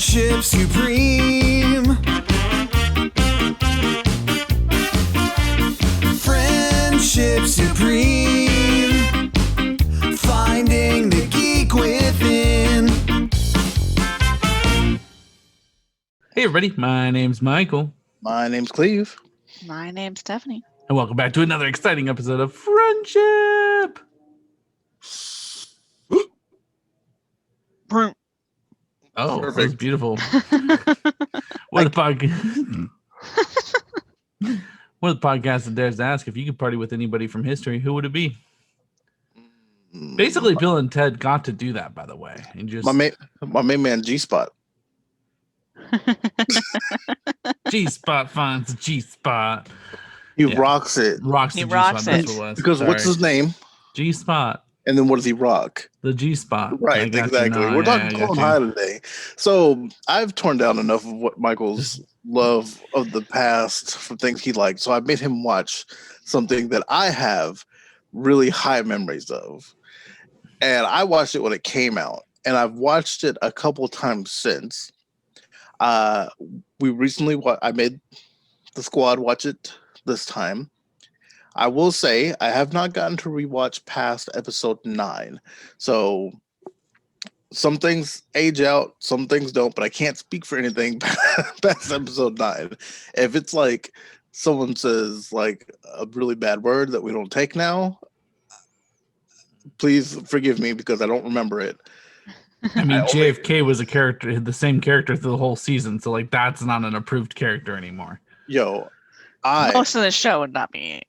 Friendship supreme. Friendship supreme. Finding the geek within. Hey everybody, my name's Michael. My name's Cleve. My name's Stephanie. And welcome back to another exciting episode of Friendship. Oh, that was beautiful. What a podcast. What a podcast that dares to ask if you could party with anybody from history, who would it be? Basically, Bill and Ted got to do that, by the way. And just my main man Gspot. Gspot finds a Gspot. He rocks it. He rocks it. Because what's his name? Gspot. And then what does he rock? The G-spot. Right, exactly. We're talking Goin high today. So I've torn down enough of what Michael's love of the past from things he liked. So I made him watch something that I have really high memories of. And I watched it when it came out. And I've watched it a couple times since. We recently, I made the squad watch it this time. I will say I have not gotten to rewatch past episode 9. So some things age out, some things don't, but I can't speak for anything past episode 9. If it's like someone says like a really bad word that we don't take now, please forgive me because I don't remember it. I mean, JFK was a character, the same character through the whole season. So like that's not an approved character anymore. Most of the show would not be.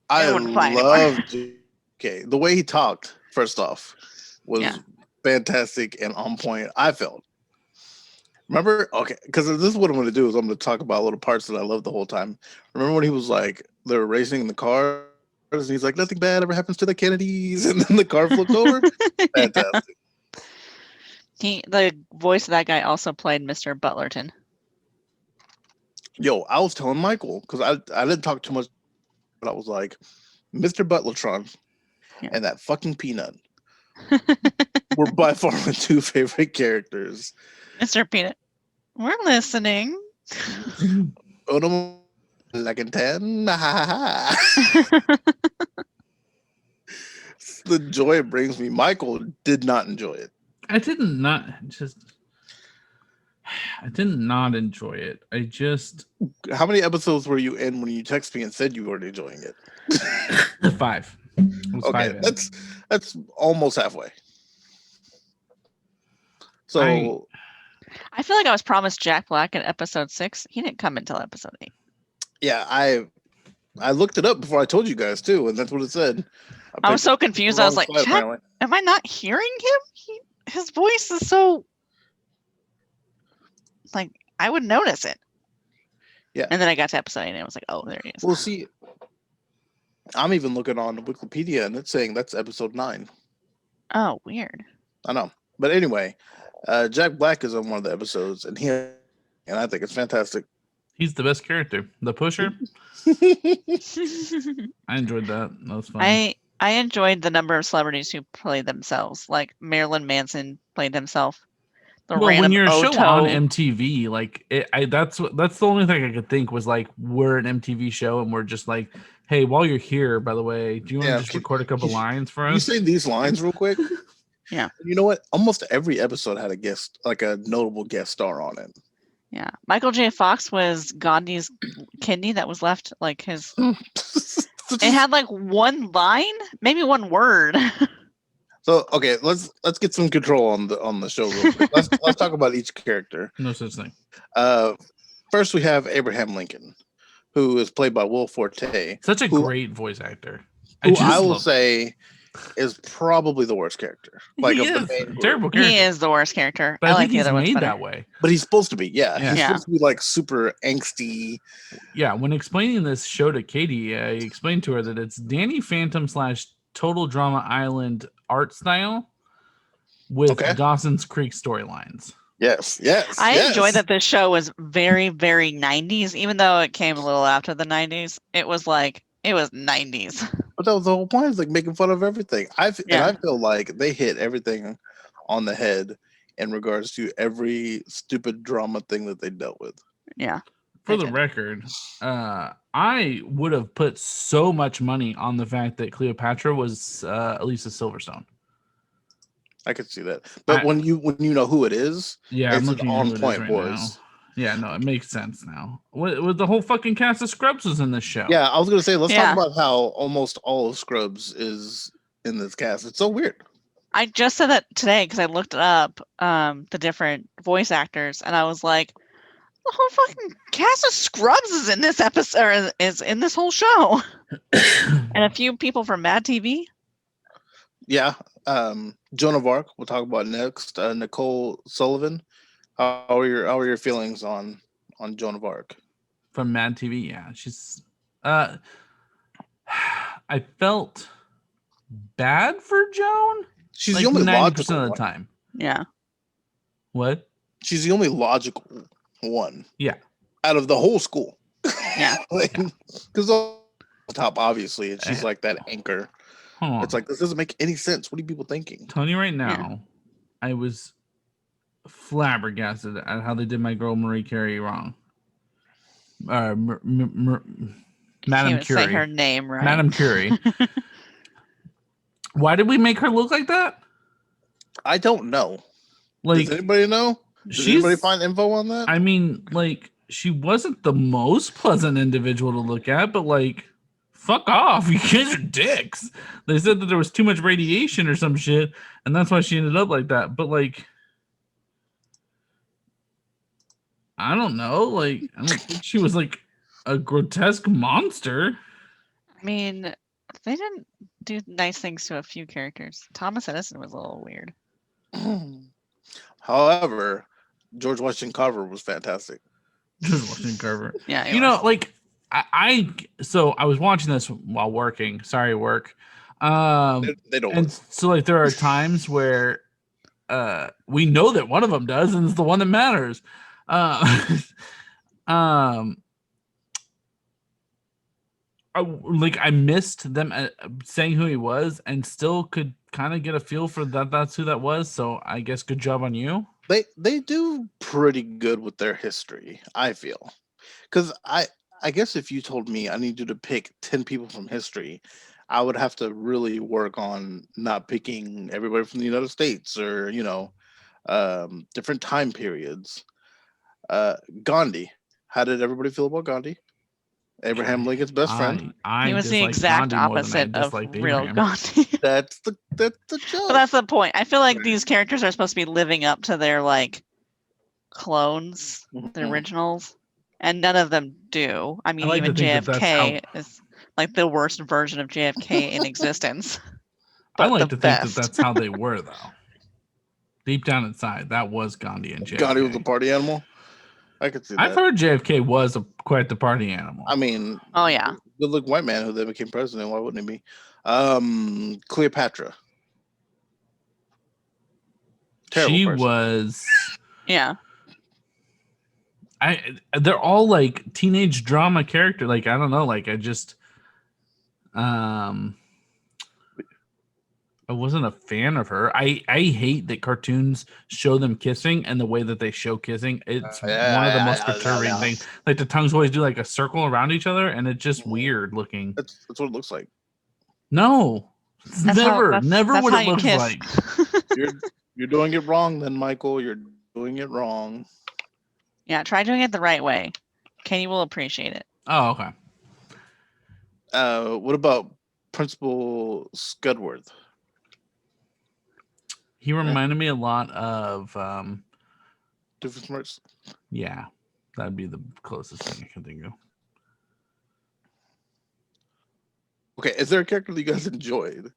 I loved JFK. The way he talked, first off, was fantastic and on point, I felt. Remember? Okay, because this is what I'm going to do is I'm going to talk about little parts that I loved the whole time. Remember when he was like, they were racing in the car, and he's like, nothing bad ever happens to the Kennedys, and then the car flipped over? Fantastic. The voice of that guy also played Mr. Butlerton. Yo, I was telling Michael, because I didn't talk too much, but I was like, Mr. Butlertron and that fucking Peanut were by far my two favorite characters. Mr. Peanut, we're listening. Like in 10. The joy it brings me. Michael did not enjoy it. I did not enjoy it. How many episodes were you in when you texted me and said you weren't enjoying it? 5. Okay, that's almost halfway. So I feel like I was promised Jack Black in episode 6. He didn't come until episode 8. Yeah, I looked it up before I told you guys too, and that's what it said. I was so confused. I was like, am I not hearing him? His voice is so like I would notice it. Yeah. And then I got to episode 8 and I was like, oh, there he is. Well, see, I'm even looking on Wikipedia and it's saying that's episode 9. Oh, weird. I know. But anyway, Jack Black is on one of the episodes and I think it's fantastic. He's the best character. The Pusher. I enjoyed that. That was fun. I enjoyed the number of celebrities who played themselves. Like Marilyn Manson played himself. When you're a show on MTV, like that's the only thing I could think was like we're an MTV show and we're just like, hey, while you're here, by the way, do you want to just record a couple lines for us? You say these lines real quick. Yeah. You know what? Almost every episode had a guest, like a notable guest star on it. Yeah. Michael J. Fox was Gandhi's kidney that was left, like his. It had like one line, maybe one word. So okay, let's get some control on the show real quick. Let's talk about each character. No such thing. First we have Abraham Lincoln, who is played by Will Forte. Such a great voice actor. I will say is probably the worst character. Like he is a terrible character. He is the worst character. But I like think the other he's made ones that way. But he's supposed to be, He's supposed to be like super angsty. Yeah, when explaining this show to Katie, I explained to her that it's Danny Phantom / Total Drama Island art style with Dawson's Creek storylines. Yes. I enjoy that this show was very, very 90s, even though it came a little after the 90s. It was 90s. But that was the whole point, is like making fun of everything. And I feel like they hit everything on the head in regards to every stupid drama thing that they dealt with. Yeah. For the record, I would have put so much money on the fact that Cleopatra was Elisa Silverstone. I could see that, but when you know who it is, yeah, I'm it's looking an at on who it point is right voice. now. Yeah, no, it makes sense now. With the whole fucking cast of Scrubs was in this show. Yeah, I was gonna say let's talk about how almost all of Scrubs is in this cast. It's so weird. I just said that today because I looked up the different voice actors, and I was like, the whole fucking cast of Scrubs is in this episode, or is in this whole show, and a few people from Mad TV. Yeah, Joan of Arc. We'll talk about next. Nicole Sullivan. How are your feelings on Joan of Arc from Mad TV? Yeah, she's. I felt bad for Joan. She's like the only 90% of the time. Yeah. What? She's the only logical one. Yeah. Out of the whole school. Yeah. Because on top, obviously, and she's like that anchor. It's like, this doesn't make any sense. What are people thinking? Telling you right now, I was flabbergasted at how they did my girl Marie Curie wrong. Madame Curie. Say her name right. Madame Curie. Why did we make her look like that? I don't know. Like, does anybody know? Does anybody find info on that? I mean, like, she wasn't the most pleasant individual to look at, but like, fuck off. You guys are dicks. They said that there was too much radiation or some shit, and that's why she ended up like that. But like, I don't know. Like, I don't think she was like a grotesque monster. I mean, they didn't do nice things to a few characters. Thomas Edison was a little weird. However, George Washington Carver was fantastic. George Washington Carver. Yeah. You know, like, I was watching this while working. Sorry, work. They don't. And so like there are times where we know that one of them does, and it's the one that matters. I missed them saying who he was, and still could kind of get a feel for that. That's who that was. So I guess good job on you. They do pretty good with their history, I feel, because I guess if you told me I need you to pick 10 people from history, I would have to really work on not picking everybody from the United States or, different time periods. Gandhi. How did everybody feel about Gandhi? Abraham Lincoln's best friend. He was the exact opposite of real Gandhi. That's the joke. But that's the point. I feel like these characters are supposed to be living up to their like clones, the originals. And none of them do. I mean, even JFK is like the worst version of JFK in existence. I like to think that that's how they were, though. Deep down inside, that was Gandhi and JFK. Gandhi was a party animal? I could see that. I've heard JFK was quite the party animal. I mean, oh, yeah. Good looking white man who then became president. Why wouldn't he be? Cleopatra. She was. Yeah. They're all like teenage drama character. Like, I don't know. Like, I just, I wasn't a fan of her. I hate that cartoons show them kissing, and the way that they show kissing, it's one of the most perturbing things. Like, the tongues always do like a circle around each other, and it's just weird looking. That's what it looks like. No, never what it looks like. You're doing it wrong, then, Michael. You're doing it wrong. Yeah, try doing it the right way. Kenny will appreciate it. Oh, okay. What about Principal Scudworth? He reminded me a lot of Doofenshmirtz. Yeah, that'd be the closest thing I can think of. Okay, is there a character that you guys enjoyed?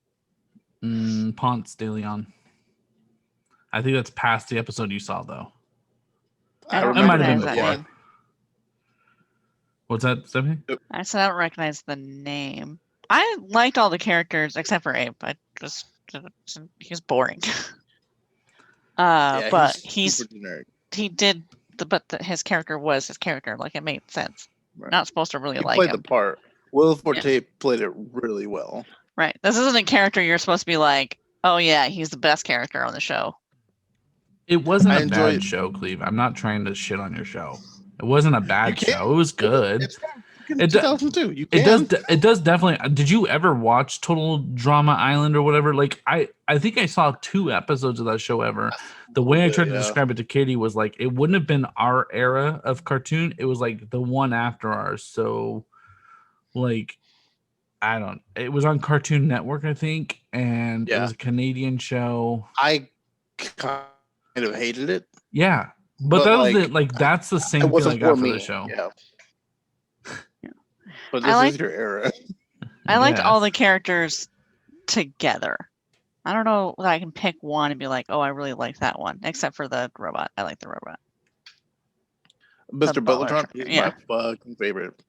Ponce de Leon. I think that's past the episode you saw, though. I don't recognize that name. What's that, Stephanie? I said I don't recognize the name. I liked all the characters except for Abe. He's boring. But he's generic. His character was his character. Like, it made sense. Right. Not supposed to really like him. Played the part. Will Forte played it really well. Right. This isn't a character you're supposed to be like, oh yeah, he's the best character on the show. It wasn't a bad show, Cleve. I'm not trying to shit on your show. It wasn't a bad show. It was good. It's from 2002. You can. It does definitely. Did you ever watch Total Drama Island or whatever? Like I think I saw 2 episodes of that show ever. The way I tried to describe it to Katie was like it wouldn't have been our era of cartoon. It was like the one after ours. So, like, it was on Cartoon Network, I think, and it was a Canadian show. I kind of hated it. Yeah, but that was that's the same thing I got for the show. Yeah. But this is your era. I liked all the characters together. I don't know that I can pick one and be like, oh, I really like that one, except for the robot. I like the robot. Mr. Bellatron is my fucking favorite.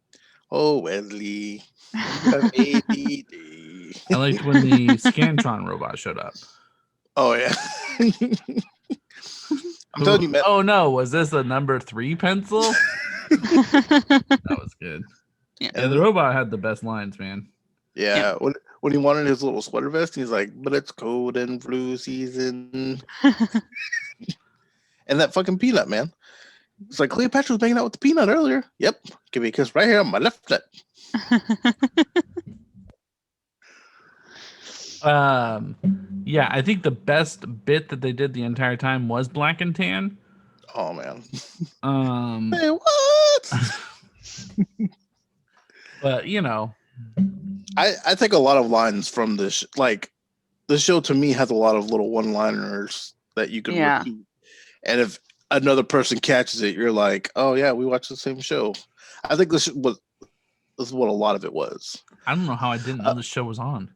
Oh, Wesley. I liked when the Scantron robot showed up. Oh, yeah. I'm telling you, man. Oh, no. Was this a number 3 pencil? That was good. Yeah, the robot had the best lines, man. Yeah. When he wanted his little sweater vest, he's like, but it's cold and flu season. And that fucking peanut, man. It's like Cleopatra was banging out with the peanut earlier. Yep. Give me a kiss right here on my left nut. Yeah, I think the best bit that they did the entire time was Black and Tan. Oh man. Hey, what? But you know, I think a lot of lines from this, like the show to me has a lot of little one-liners that you can repeat, and if another person catches it, you're like, oh yeah, we watched the same show. I think this is what a lot of it was. I don't know how I didn't know this show was on.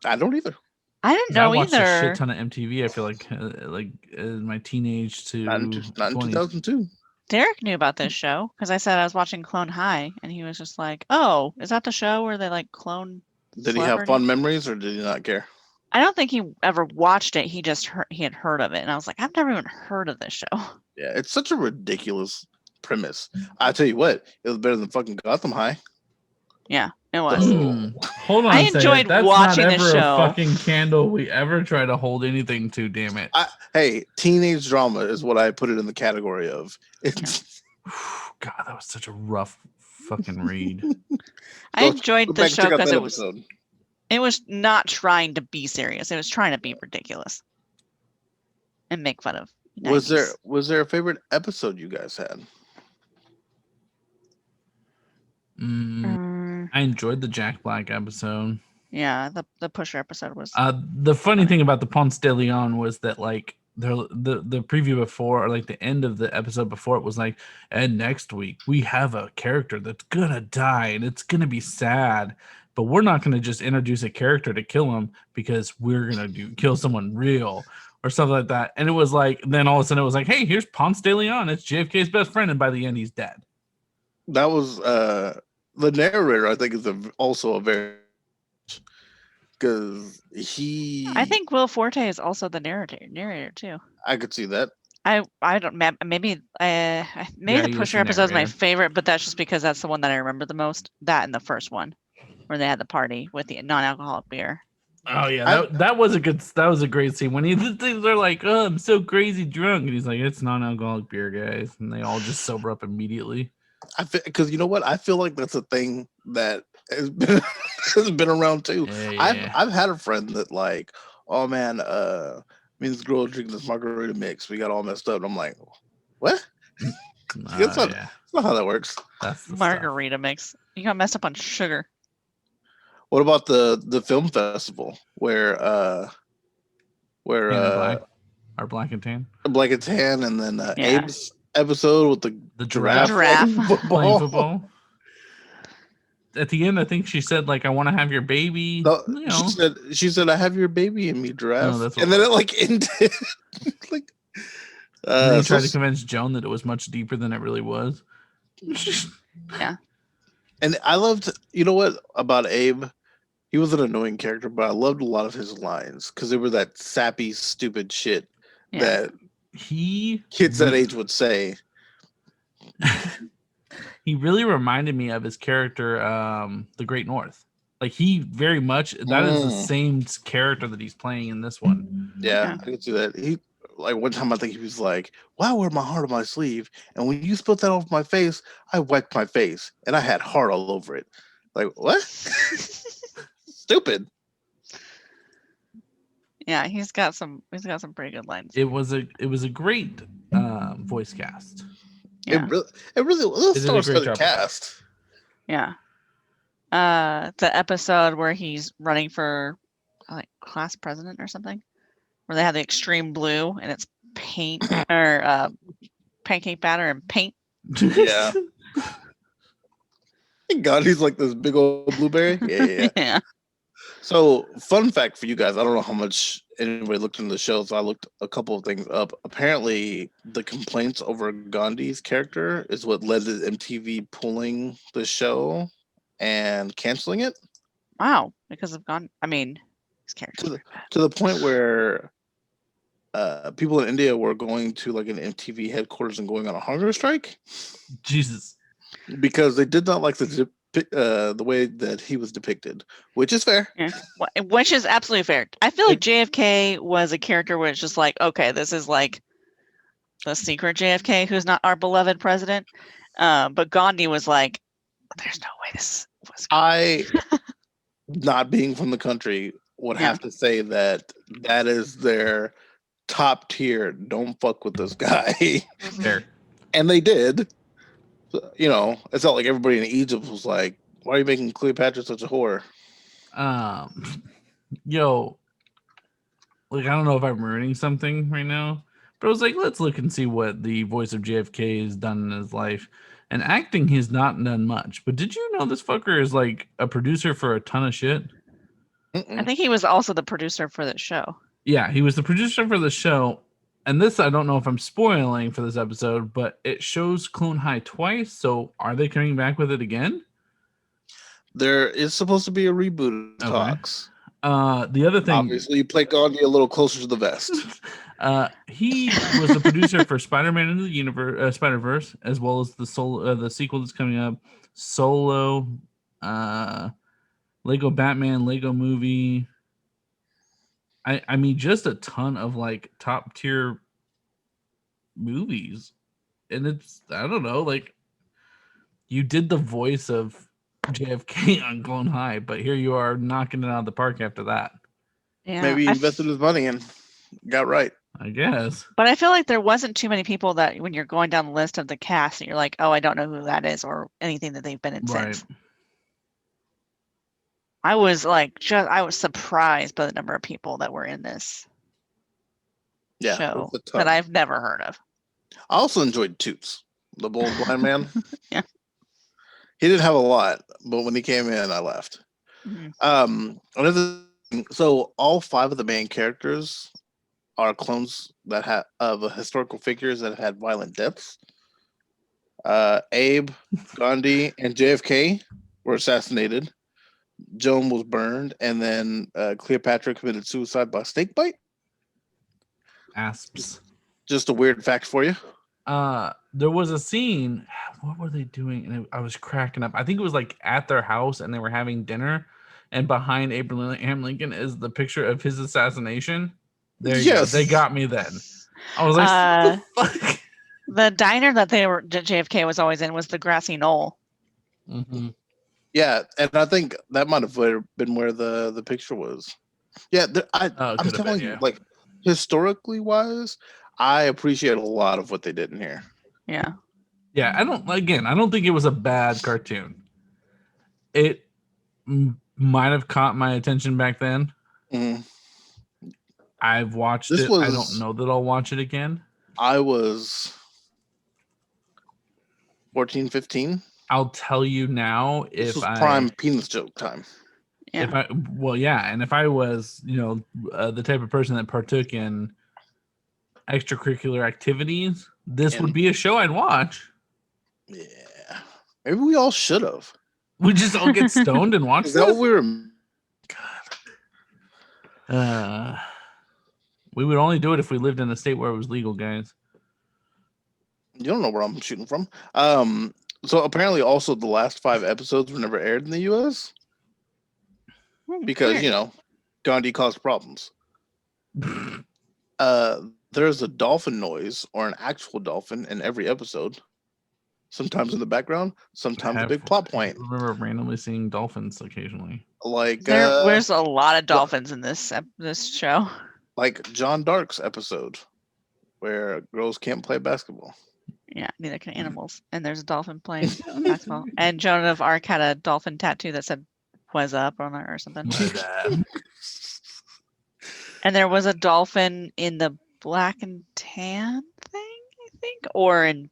I don't either. I didn't know I watched either. a shit ton of MTV. I feel like in my teenage to not in 2002. Derek knew about this show because I said I was watching Clone High, and he was just like, "Oh, is that the show where they like clone?" Did he have fond memories, or did he not care? I don't think he ever watched it. He just he had heard of it, and I was like, "I've never even heard of this show." Yeah, it's such a ridiculous premise. I tell you what, it was better than fucking Gotham High. Yeah, it was. Hold on, I enjoyed watching this show. A fucking candle we ever try to hold anything to. Damn it! Hey, teenage drama is what I put it in the category of. It's God, that was such a rough fucking read. I enjoyed the show because it was not trying to be serious. It was trying to be ridiculous and make fun of. 90s. Was there a favorite episode you guys had? I enjoyed the Jack Black episode. Yeah, the Pusher episode was. The funny thing about the Ponce de Leon was that like the preview before, or like the end of the episode before, it was like, and next week we have a character that's gonna die and it's gonna be sad, but we're not gonna just introduce a character to kill him because we're gonna kill someone real or something like that. And it was like, then all of a sudden it was like, hey, here's Ponce de Leon. It's JFK's best friend, and by the end he's dead. That was the narrator. I think is also a very, because I think Will Forte is also the narrator too. I could see that. I don't maybe the Pusher episode is my favorite, but that's just because that's the one that I remember the most. That and the first one where they had the party with the non-alcoholic beer. Oh yeah, that was a great scene when they're like, oh, I'm so crazy drunk, and he's like, it's non-alcoholic beer, guys, and they all just sober up immediately. Because you know what, I feel like that's a thing that has been around too. Yeah. I've had a friend that like, oh man, me and this girl drinking this margarita mix, we got all messed up. And I'm like, what? That's not how that works. That's margarita mix. You got messed up on sugar. What about the film festival where Black and Tan, and then Abe's episode with the giraffe playing football. At the end, I think she said like, "I want to have your baby." No, she said, "I have your baby in me, giraffe," and then it like ended. Like, they tried to convince Joan that it was much deeper than it really was. Yeah, and I loved. You know what about Abe? He was an annoying character, but I loved a lot of his lines because they were that sappy, stupid shit that kids that age would say. He really reminded me of his character, the Great North. Like he very much that is the same character that he's playing in this one. Yeah, I can see that. like one time I think he was like, "Why wear my heart on my sleeve?" And when you spilled that off my face, I wiped my face and I had heart all over it. Like what? Stupid. Yeah, he's got some pretty good lines. It was a great voice cast. Yeah. It really was a star-studded cast. Yeah. The episode where he's running for like class president or something, where they have the extreme blue and it's paint or pancake batter and paint. Yeah. God, he's like this big old blueberry. Yeah. Yeah. So, fun fact for you guys, I don't know how much anybody looked into the show, so I looked a couple of things up. Apparently, the complaints over Gandhi's character is what led to MTV pulling the show and canceling it. Wow, because of Gandhi. I mean, his character to the point where people in India were going to like an MTV headquarters and going on a hunger strike. Jesus, because they did not like the way that he was depicted, which is fair. Yeah. Which is absolutely fair. I feel like JFK was a character where it's just like, okay, this is like the secret JFK who's not our beloved president. But Gandhi was like, there's no way this was. Not being from the country, would have to say that is their top tier. Don't fuck with this guy. Fair. And they did. You know, it's not like everybody in Egypt was like, why are you making Cleopatra such a whore? Yo, like, I don't know if I'm ruining something right now, but I was like, let's look and see what the voice of JFK has done in his life. And acting, he's not done much. But did you know this fucker is like a producer for a ton of shit? I think he was also the producer for the show. Yeah, he was the producer for the show. And this, I don't know if I'm spoiling for this episode, but it shows Clone High twice. So are they coming back with it again? There is supposed to be a reboot of talks. The other thing, obviously, you play Gandhi a little closer to the vest. He was the producer for Spider-Man into the Universe, Spider-Verse, as well as the sequel that's coming up, Solo, Lego Batman, Lego Movie. I mean, just a ton of like top tier movies, and it's, I don't know, like, you did the voice of JFK on Goin High, but here you are knocking it out of the park after that. Yeah, maybe he invested his money and got right, I guess. But I feel like there wasn't too many people that when you're going down the list of the cast and you're like, oh, I don't know who that is or anything that they've been in since. I was surprised by the number of people that were in this show that I've never heard of. I also enjoyed Toots, the bold blind man. Yeah. He didn't have a lot, but when he came in, I laughed. Mm-hmm. So all 5 of the main characters are clones that of historical figures that had violent deaths. Abe, Gandhi, and JFK were assassinated. Joan was burned, and then Cleopatra committed suicide by snake bite. Asps. Just a weird fact for you. There was a scene. What were they doing? And I was cracking up. I think it was like at their house, and they were having dinner. And behind Abraham Lincoln is the picture of his assassination. There you go. They got me then. I was like, what the fuck? The diner that JFK was always in was the Grassy Knoll. Mm-hmm. Yeah, and I think that might have been where the picture was. Yeah, I'm telling you, like, historically wise, I appreciate a lot of what they did in here. Yeah. Yeah, I don't think it was a bad cartoon. It might have caught my attention back then. Mm-hmm. I've watched it. I don't know that I'll watch it again. I was 14, 15. I'll tell you now, this was prime penis joke time. Yeah. If I was, the type of person that partook in extracurricular activities, this would be a show I'd watch. Yeah, maybe we all should have. We just all get stoned and watch. Is that what we were? God. We would only do it if we lived in a state where it was legal, guys. You don't know where I'm shooting from. So apparently, also the last 5 episodes were never aired in the U.S. because Gandhi caused problems. The there's a dolphin noise or an actual dolphin in every episode. Sometimes in the background, sometimes a big plot point. I remember randomly seeing dolphins occasionally. Like there's a lot of dolphins in this show. Like John Dark's episode where girls can't play basketball. Yeah, neither can animals. And there's a dolphin playing basketball. And Joan of Arc had a dolphin tattoo that said "Was up" on it or something. And there was a dolphin in the Black and Tan thing, I think, or in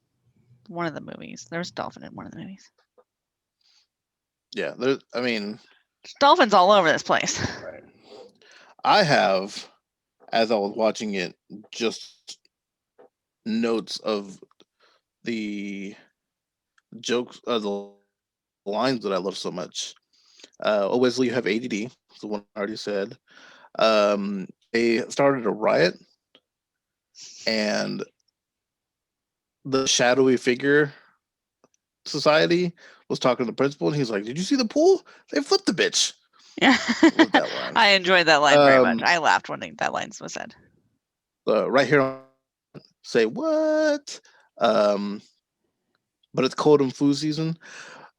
one of the movies. There was a dolphin in one of the movies. Yeah, there's dolphins all over this place. Right. I have, as I was watching it, just notes of the jokes, the lines that I love so much. Wesley, you have ADD. That's the one I already said. They started a riot, and the shadowy figure society was talking to the principal, and he's like, "Did you see the pool? They flipped the bitch." Yeah, I enjoyed that line very much. I laughed when that line was said. Right here, say what? But it's cold and flu season.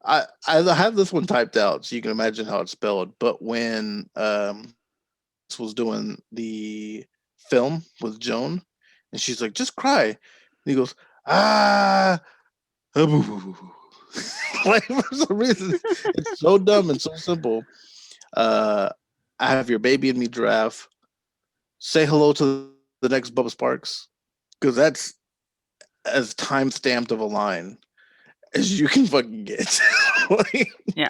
I have this one typed out so you can imagine how it's spelled. But when this was doing the film with Joan, and she's like, "Just cry," and he goes, "Ah." Like, for some reason, it's so dumb and so simple. I have your baby in me giraffe. Say hello to the next Bubba Sparks, because that's as time stamped of a line as you can fucking get. Like, yeah.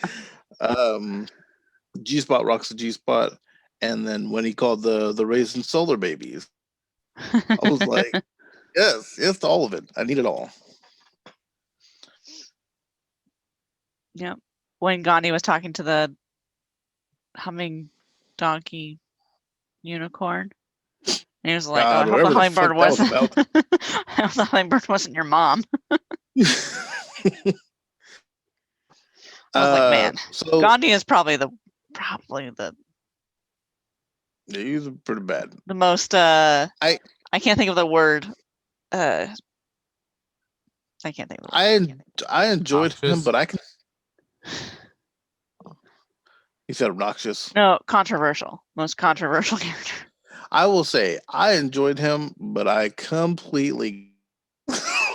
Gspot rocks the Gspot, and then when he called the Raisin Solar Babies, I was like, yes, to all of it. I need it all. Yeah. When Gandhi was talking to the humming donkey unicorn, and he was like, "Oh, I hope the hummingbird wasn't. I hope the hummingbird wasn't your mom." I was like, man, so Gandhi is probably the. Yeah, he's pretty bad. The most. I can't think of the word. I can't think of the word. I enjoyed him, but I can. He said obnoxious. No, controversial. Most controversial character. I will say I enjoyed him, but I completely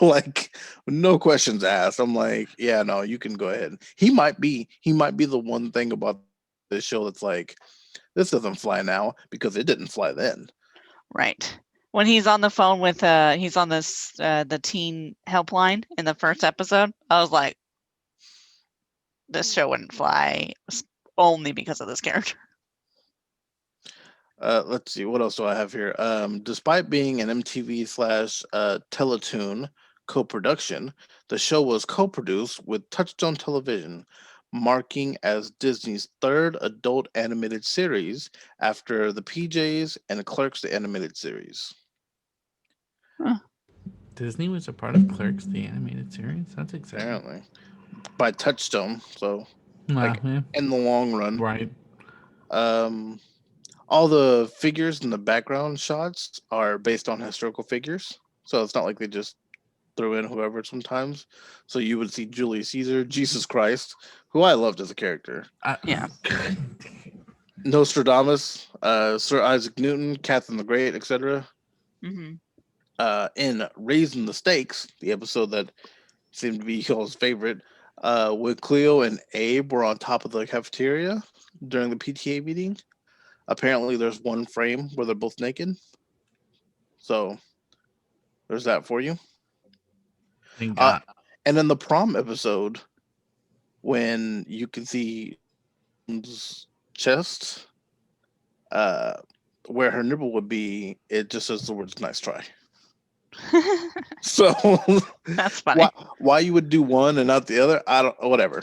like no questions asked. I'm like, yeah, no, you can go ahead. He might be the one thing about this show that's like, this doesn't fly now because it didn't fly then. Right. When he's on the phone with he's on this the teen helpline in the first episode, I was like, this show wouldn't fly only because of this character. Let's see, what else do I have here? Despite being an MTV / Teletoon co-production, the show was co-produced with Touchstone Television, marking as Disney's third adult animated series after the PJs and Clerks the animated series. Huh. Disney was a part of Clerks the animated series? That's exciting. Apparently. By Touchstone, so in the long run. Right. All the figures in the background shots are based on historical figures. So it's not like they just threw in whoever sometimes. So you would see Julius Caesar, Jesus Christ, who I loved as a character. Yeah. Nostradamus, Sir Isaac Newton, Catherine the Great, etc. Mm-hmm. In Raising the Stakes, the episode that seemed to be y'all's favorite, when Cleo and Abe were on top of the cafeteria during the PTA meeting, apparently there's one frame where they're both naked. So there's that for you. And then the prom episode, when you can see chest, where her nipple would be, it just says the words "nice try." So that's funny. Why you would do one and not the other? I don't. Whatever.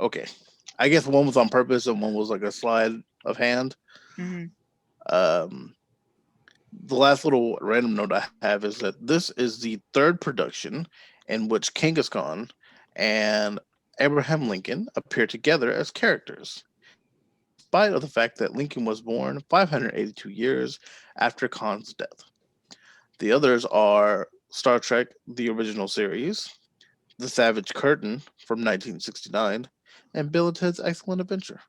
Okay, I guess one was on purpose and one was like a slide of hand. Mm-hmm. The last little random note I have is that this is the third production in which Genghis Khan and Abraham Lincoln appear together as characters, in spite of the fact that Lincoln was born 582 years after Khan's death. The others are Star Trek: The Original Series, The Savage Curtain from 1969, and Bill and Ted's Excellent Adventure.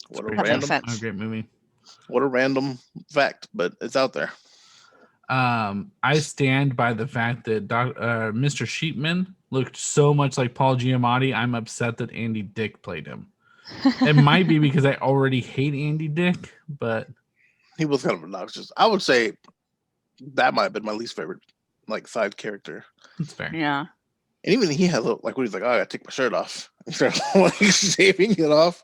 What a That makes random, sense. great movie. what a random fact, but it's out there. I stand by the fact that Mr. Sheepman looked so much like Paul Giamatti. I'm upset that Andy Dick played him. It might be because I already hate Andy Dick, but he was kind of obnoxious. I would say that might have been my least favorite, like, side character. That's fair. Yeah. And even he had like when he's like, "Oh, I gotta take my shirt off," instead of like shaving it off.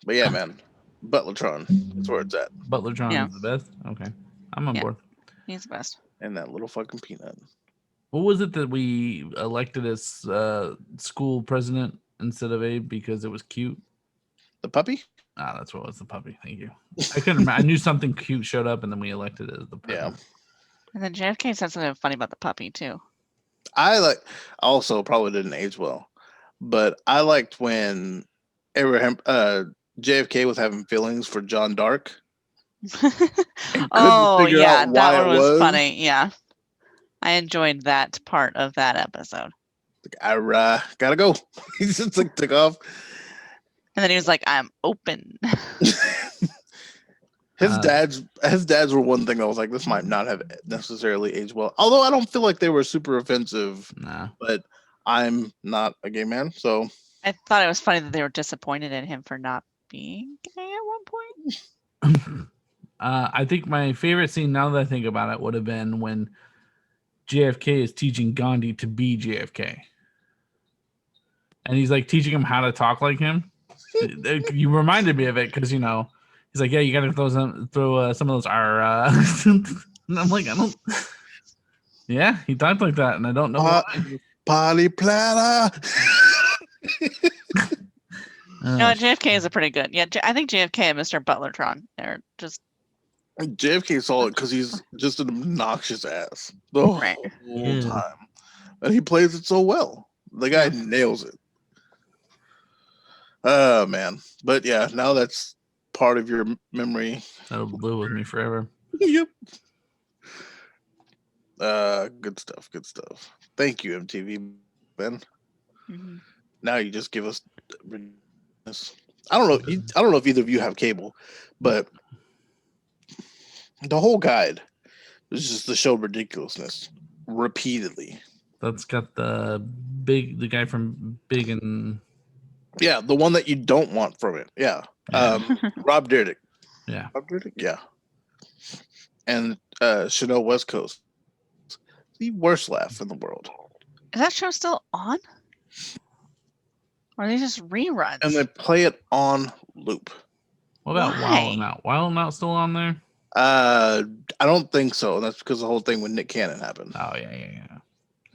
But yeah, man, Butlertron, that's where it's at. Butlertron is the best. Okay, I'm on board. He's the best. And that little fucking peanut. What was it that we elected as school president instead of Abe because it was cute? The puppy? Ah, that's what was the puppy. Thank you. I couldn't remember. I knew something cute showed up, and then we elected it as the puppy. Yeah. And then JFK said something funny about the puppy too. I also probably didn't age well, but I liked when Abraham JFK was having feelings for John Dark. Oh yeah, that one was funny. Yeah, I enjoyed that part of that episode. Like, I gotta go. He just like took off, and then he was like, "I'm open." His dads were one thing I was like, this might not have necessarily aged well. Although I don't feel like they were super offensive. Nah. But I'm not a gay man, so I thought it was funny that they were disappointed in him for not being gay at one point. I think my favorite scene, now that I think about it, would have been when JFK is teaching Gandhi to be JFK. And he's like teaching him how to talk like him. You reminded me of it because, you know, he's like, yeah, you got to throw some of those and I'm like, I don't. Yeah, he talked like that, and I don't know why. Party platter. No, JFK is a pretty good. Yeah, I think JFK and Mr. Butlertron are just. JFK solid because he's just an obnoxious ass the whole time, and he plays it so well. The guy nails it. Oh man, but yeah, now that's part of your memory. That'll live with me forever. Yep. Good stuff. Good stuff. Thank you, MTV Ben. Mm-hmm. Now you just give us. I don't know if either of you have cable, but the whole guide is just the show ridiculousness repeatedly. That's got the guy from Big and. Yeah, the one that you don't want from it. Yeah. Rob Dyrdek. Yeah. Rob Dyrdek? Yeah. And Chanel West Coast. The worst laugh in the world. Is that show still on? Or are they just reruns? And they play it on loop. What about Wild 'N Out? Wild 'N Out still on there? I don't think so. That's because the whole thing with Nick Cannon happened. Oh, yeah.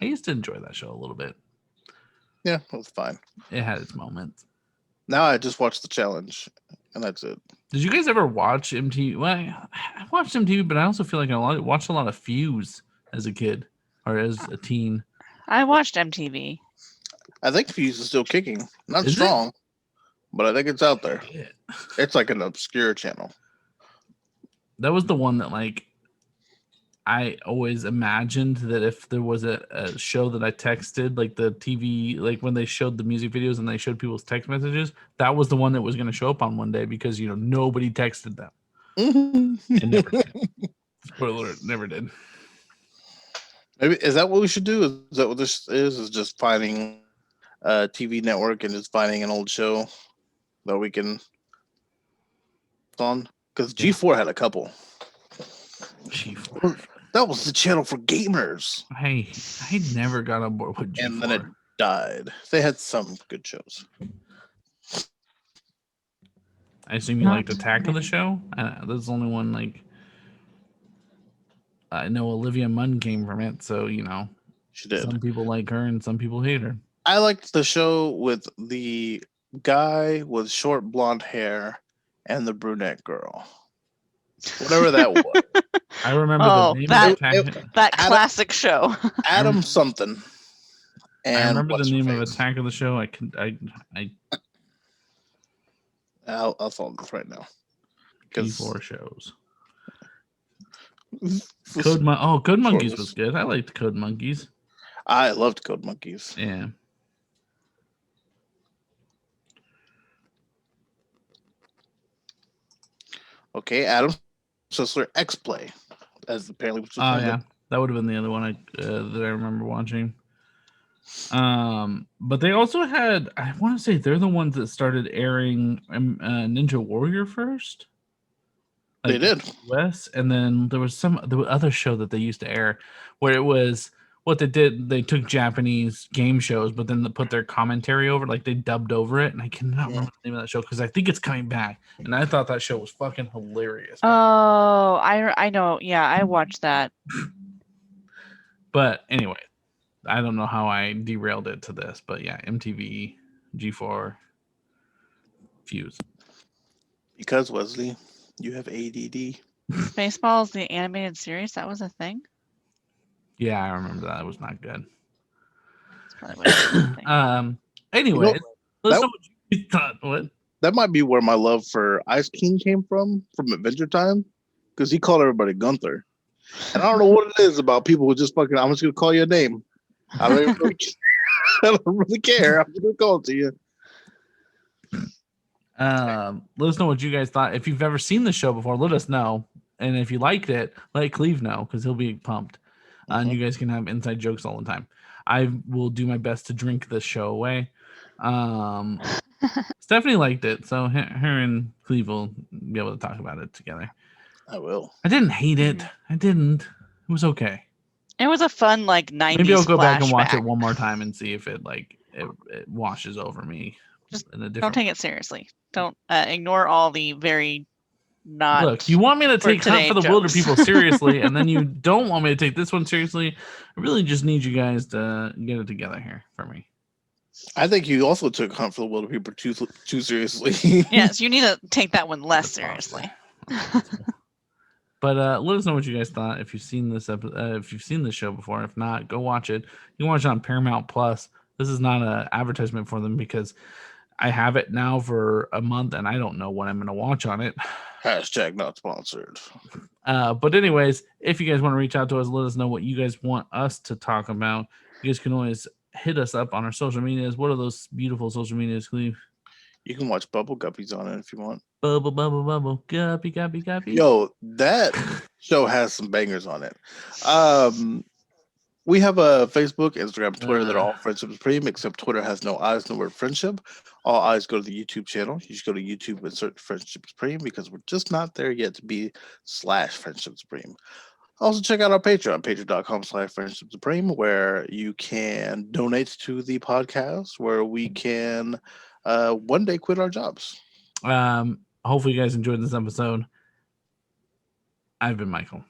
I used to enjoy that show a little bit. Yeah, it was fine. It had its moments. Now I just watched the challenge, and that's it. Did you guys ever watch MTV? Well, I watched MTV, but I also feel like I watched a lot of Fuse as a kid or as a teen. I watched MTV. I think Fuse is still kicking. Not strong, but I think it's out there. Yeah. It's like an obscure channel. That was the one that, like, I always imagined that if there was a show that I texted, like the TV, like when they showed the music videos and they showed people's text messages, that was the one that was going to show up on one day because, you know, nobody texted them. It never did. Spoiler alert, never did. Maybe is that what we should do? Is that what this is? Is just finding a TV network and just finding an old show that we can on? Because G4 had a couple. G4. That was the channel for gamers. I never got on board with G4. And then it died. They had some good shows. I assume you liked Attack of the Show? That's the only one, like, I know Olivia Munn came from it, so, you know. She did. Some people like her and some people hate her. I liked the show with the guy with short blonde hair and the brunette girl. Whatever that was. I remember the name of that classic show. Adam something. And I remember the name of Attack of the Show. I'll follow this right now. G4 shows. Code Monkeys was good. I liked Code Monkeys. I loved Code Monkeys. Yeah. Okay, Adam Sessler X-Play, as apparently which was that would have been the other one that I remember watching. But they also had, I want to say they're the ones that started airing Ninja Warrior first. Like, they did. US, and then there was the other show that they used to air where it was what they did. They took Japanese game shows, but then they put their commentary over, like they dubbed over it. And I cannot remember the name of that show because I think it's coming back. And I thought that show was fucking hilarious. Oh, I know. Yeah, I watched that. But anyway, I don't know how I derailed it to this, but yeah, MTV, G4, Fuse. Because Wesley, you have ADD. Spaceballs, the animated series, that was a thing. Yeah, I remember that. It was not good. let's Anyway, know what you thought. What? That might be where my love for Ice King came from Adventure Time, because he called everybody Gunther. And I don't know what it is about people who just fucking, I'm just going to call you a name. I don't really care. I'm just going to call it to you. Let us know what you guys thought. If you've ever seen the show before, let us know. And if you liked it, let Cleve know, because he'll be pumped. And you guys can have inside jokes all the time. I will do my best to drink this show away. Stephanie liked it, so her and Cleve will be able to talk about it together. I will. I didn't hate it. I didn't. It was okay. It was a fun 90s. Maybe I'll go back and watch it one more time and see if it washes over me. Just don't take it seriously. Don't ignore all the very not. Look, you want me to take Hunt for the Wilder People seriously, and then you don't want me to take this one seriously. I really just need you guys to get it together here for me. I think you also took Hunt for the Wilder People too seriously. Yes, you need to take that one less seriously. But let us know what you guys thought. If you've seen this if you've seen this show before, if not, go watch it. You can watch it on Paramount Plus. This is not an advertisement for them because I have it now for a month and I don't know what I'm going to watch on it. Hashtag not sponsored. But anyways, if you guys want to reach out to us, let us know what you guys want us to talk about. You guys can always hit us up on our social medias. What are those beautiful social medias, Cleve? You can watch Bubble Guppies on it if you want. Bubble, bubble, bubble, guppy, guppy, guppy. Yo, that show has some bangers on it. We have a Facebook, Instagram, Twitter that are all Friendship Supreme, except Twitter has no eyes, no word friendship. All eyes go to the YouTube channel. You should go to YouTube and search Friendship Supreme because we're just not there yet to be /Friendship Supreme. Also, check out our Patreon, patreon.com/Friendship Supreme, where you can donate to the podcast, where we can one day quit our jobs. Hopefully you guys enjoyed this episode. I've been Michael.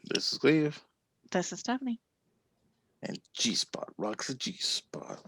This is Cleve. This is Stephanie. And Gspot rocks the Gspot.